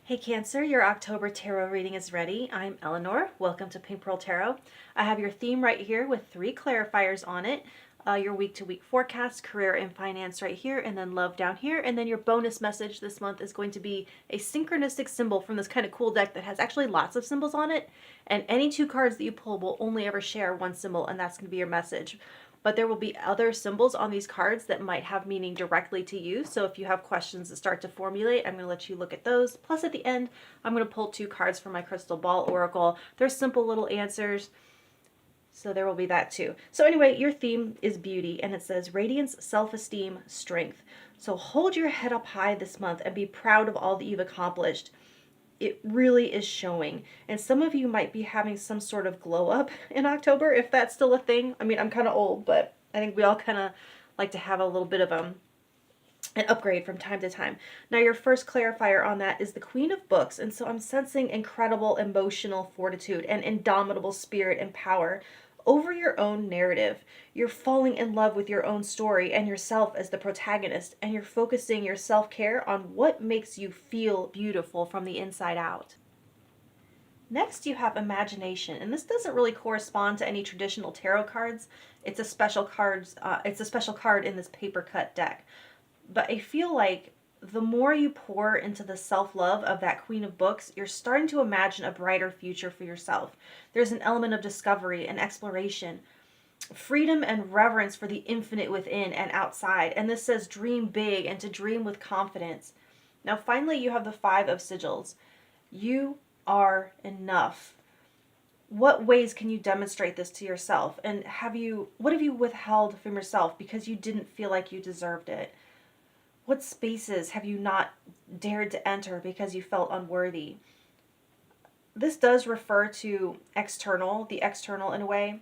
Hey Cancer, your October tarot reading is ready. I'm Eleanor. Welcome to Pink Pearl Tarot. I have your theme right here with 3 clarifiers on it. Your week-to-week forecast, career and finance right here, and then love down here. And then your bonus message this month is going to be a synchronistic symbol from this kind of cool deck that has actually lots of symbols on it. And any 2 cards that you pull will only ever share one symbol, and that's going to be your message. But there will be other symbols on these cards that might have meaning directly to you. So if you have questions that start to formulate, I'm going to let you look at those. Plus at the end, I'm going to pull 2 cards from my Crystal Ball Oracle. They're simple little answers, so there will be that too. So anyway, your theme is beauty, and it says radiance, self-esteem, strength. So hold your head up high this month and be proud of all that you've accomplished. It really is showing. And some of you might be having some sort of glow up in October, if that's still a thing. I mean, I'm kind of old, but I think we all kind of like to have a little bit of an upgrade from time to time. Now, your first clarifier on that is the Queen of Books. And so I'm sensing incredible emotional fortitude and indomitable spirit and power over your own narrative. You're falling in love with your own story and yourself as the protagonist, and you're focusing your self-care on what makes you feel beautiful from the inside out. Next, you have imagination, and this doesn't really correspond to any traditional tarot cards. It's a special card in this Papercut deck. But I feel like the more you pour into the self-love of that Queen of Books, you're starting to imagine a brighter future for yourself. There's an element of discovery and exploration, freedom and reverence for the infinite within and outside. And this says dream big and to dream with confidence. Now, finally, you have the 5 of Sigils. You are enough. What ways can you demonstrate this to yourself? And what have you withheld from yourself because you didn't feel like you deserved it? What spaces have you not dared to enter because you felt unworthy? This does refer to the external in a way,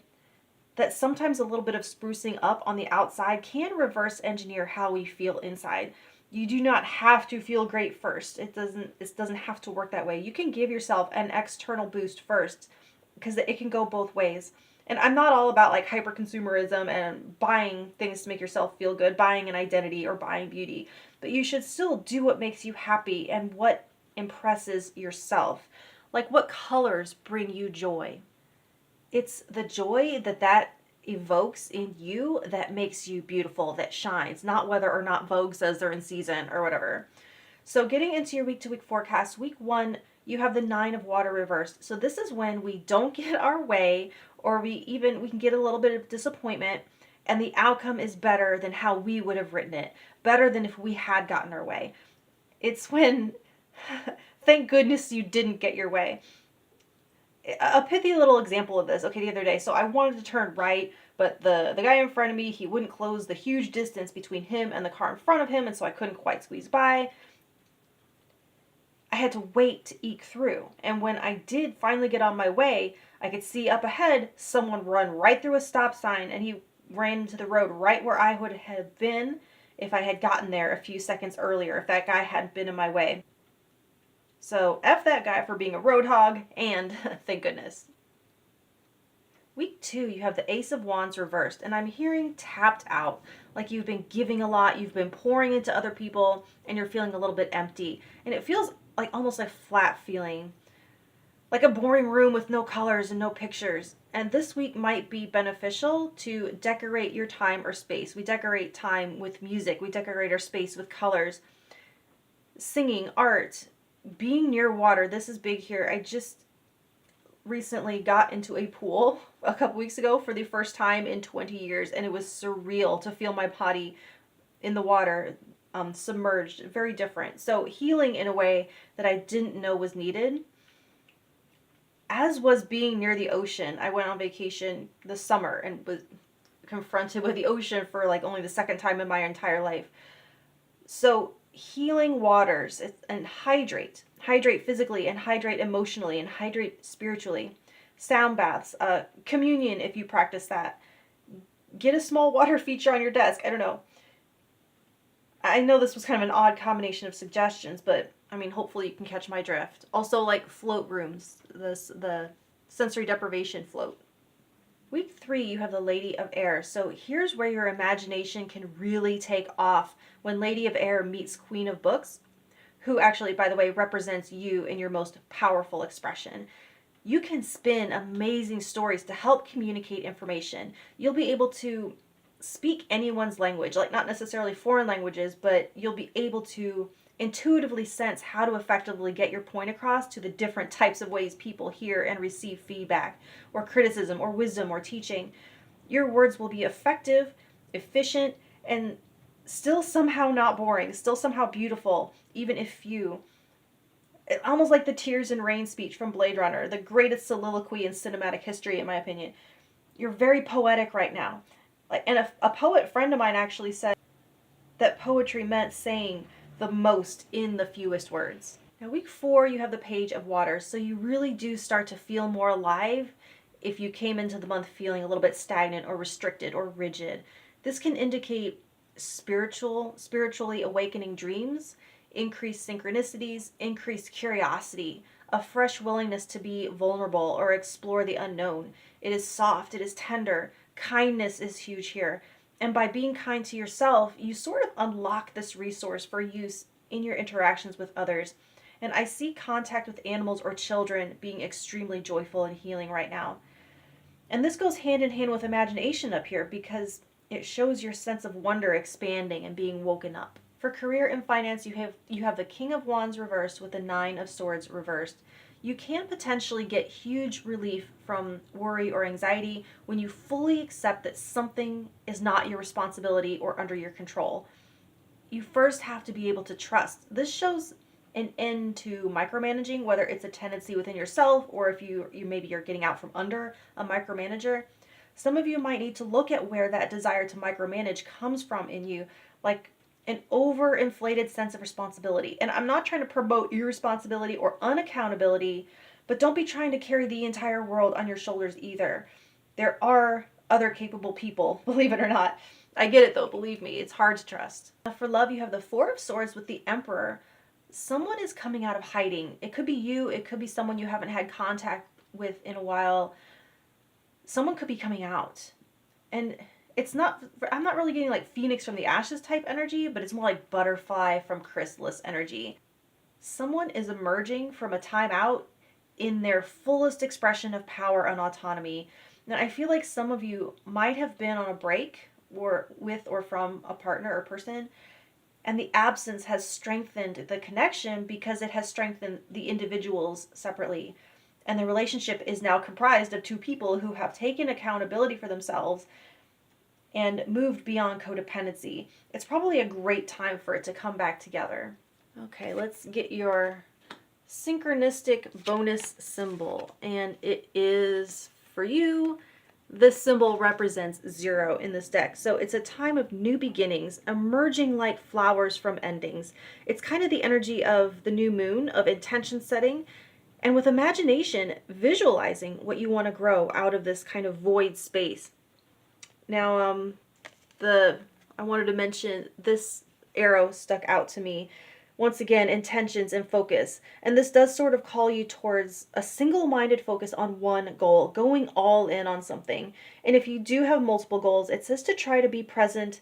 that sometimes a little bit of sprucing up on the outside can reverse engineer how we feel inside. You do not have to feel great first. It doesn't have to work that way. You can give yourself an external boost first, because it can go both ways. And I'm not all about like hyper consumerism and buying things to make yourself feel good, buying an identity or buying beauty. But you should still do what makes you happy and what impresses yourself. Like, what colors bring you joy? It's the joy that evokes in you that makes you beautiful, that shines, not whether or not Vogue says they're in season or whatever. So getting into your week-to-week forecast, week 1, you have the 9 of water reversed. So this is when we don't get our way, or we can get a little bit of disappointment, and the outcome is better than how we would have written it, better than if we had gotten our way. It's when, thank goodness you didn't get your way. A pithy little example of this, okay, the other day. So I wanted to turn right, but the guy in front of me, he wouldn't close the huge distance between him and the car in front of him, and so I couldn't quite squeeze by. I had to wait to eke through. And when I did finally get on my way, I could see up ahead someone run right through a stop sign, and he ran into the road right where I would have been if I had gotten there a few seconds earlier, if that guy hadn't been in my way. So F that guy for being a road hog, and thank goodness. Week 2, you have the Ace of Wands reversed, and I'm hearing tapped out. Like you've been giving a lot, you've been pouring into other people, and you're feeling a little bit empty. And it feels like almost a flat feeling, like a boring room with no colors and no pictures. And this week might be beneficial to decorate your time or space. We decorate time with music. We decorate our space with colors. Singing, art, being near water. This is big here. I just recently got into a pool a couple weeks ago for the first time in 20 years, and it was surreal to feel my body in the water, submerged. Very different. So healing in a way that I didn't know was needed. As was being near the ocean. I went on vacation this summer and was confronted with the ocean for like only the 2nd time in my entire life. So healing waters and hydrate physically and hydrate emotionally and hydrate spiritually. Sound baths, communion if you practice that. Get a small water feature on your desk. I don't know. I know this was kind of an odd combination of suggestions, but I mean, hopefully you can catch my drift. Also, like float rooms, the sensory deprivation float. Week 3, you have the Lady of Air. So here's where your imagination can really take off when Lady of Air meets Queen of Books, who actually, by the way, represents you in your most powerful expression. You can spin amazing stories to help communicate information. You'll be able to speak anyone's language, like not necessarily foreign languages, but you'll be able to intuitively sense how to effectively get your point across to the different types of ways people hear and receive feedback or criticism or wisdom or teaching. Your words will be effective, efficient, and still somehow not boring, still somehow beautiful, even if few. Almost like the Tears and Rain speech from Blade Runner, the greatest soliloquy in cinematic history, in my opinion. You're very poetic right now. And a poet friend of mine actually said that poetry meant saying the most in the fewest words. Now, week 4, you have the Page of Water, so you really do start to feel more alive if you came into the month feeling a little bit stagnant or restricted or rigid. This can indicate spiritually awakening dreams, increased synchronicities, increased curiosity, a fresh willingness to be vulnerable or explore the unknown. It is soft, it is tender. Kindness is huge here. And by being kind to yourself, you sort of unlock this resource for use in your interactions with others. And I see contact with animals or children being extremely joyful and healing right now. And this goes hand in hand with imagination up here because it shows your sense of wonder expanding and being woken up. For career and finance, you have the King of Wands reversed with the Nine of Swords reversed. You can potentially get huge relief from worry or anxiety when you fully accept that something is not your responsibility or under your control. You first have to be able to trust. This shows an end to micromanaging, whether it's a tendency within yourself or if you maybe you're getting out from under a micromanager. Some of you might need to look at where that desire to micromanage comes from in you, like an overinflated sense of responsibility. And I'm not trying to promote irresponsibility or unaccountability, but don't be trying to carry the entire world on your shoulders either. There are other capable people, believe it or not. I get it though, believe me, it's hard to trust. For love, you have the Four of Swords with the Emperor. Someone is coming out of hiding. It could be you, it could be someone you haven't had contact with in a while. Someone could be coming out. And I'm not really getting like Phoenix from the Ashes type energy, but it's more like Butterfly from Chrysalis energy. Someone is emerging from a time out in their fullest expression of power and autonomy. Now, I feel like some of you might have been on a break or with or from a partner or person, and the absence has strengthened the connection because it has strengthened the individuals separately. And the relationship is now comprised of two people who have taken accountability for themselves and moved beyond codependency. It's probably a great time for it to come back together. Okay, let's get your synchronistic bonus symbol. And it is, for you, this symbol represents 0 in this deck. So it's a time of new beginnings, emerging like flowers from endings. It's kind of the energy of the new moon, of intention setting, and with imagination, visualizing what you want to grow out of this kind of void space. Now, I wanted to mention this arrow stuck out to me. Once again, intentions and focus. And this does sort of call you towards a single-minded focus on one goal, going all in on something. And if you do have multiple goals, it says to try to be present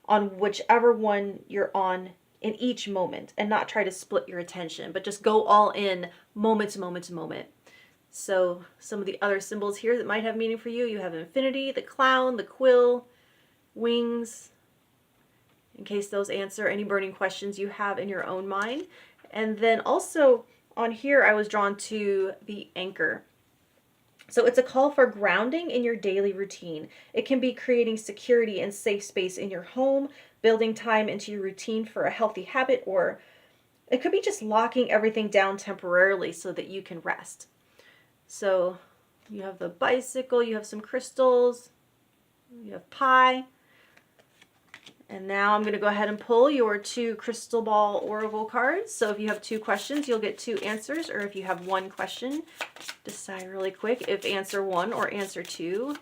on whichever one you're on in each moment and not try to split your attention, but just go all in moment to moment to moment. So some of the other symbols here that might have meaning for you have infinity, the clown, the quill, wings, in case those answer any burning questions you have in your own mind. And then also on here, I was drawn to the anchor. So it's a call for grounding in your daily routine. It can be creating security and safe space in your home, building time into your routine for a healthy habit, or it could be just locking everything down temporarily so that you can rest. So you have the bicycle, you have some crystals, you have pie. And now I'm going to go ahead and pull your 2 crystal ball oracle cards. So if you have 2 questions, you'll get 2 answers. Or if you have 1 question, decide really quick if answer 1 or answer 2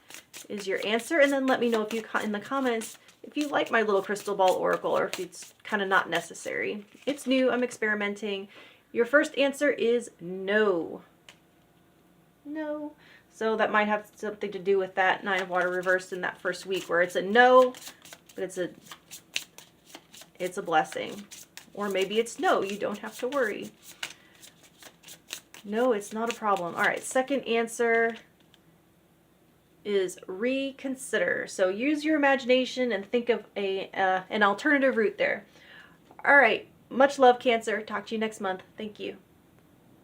is your answer. And then let me know if you in the comments if you like my little crystal ball oracle or if it's kind of not necessary. It's new. I'm experimenting. Your first answer is no. No. So that might have something to do with that 9 of Water reversed in that first week where it's a no, but it's a blessing. Or maybe it's no, you don't have to worry. No, it's not a problem. All right, second answer is reconsider. So use your imagination and think of an alternative route there. All right, much love, Cancer. Talk to you next month. Thank you.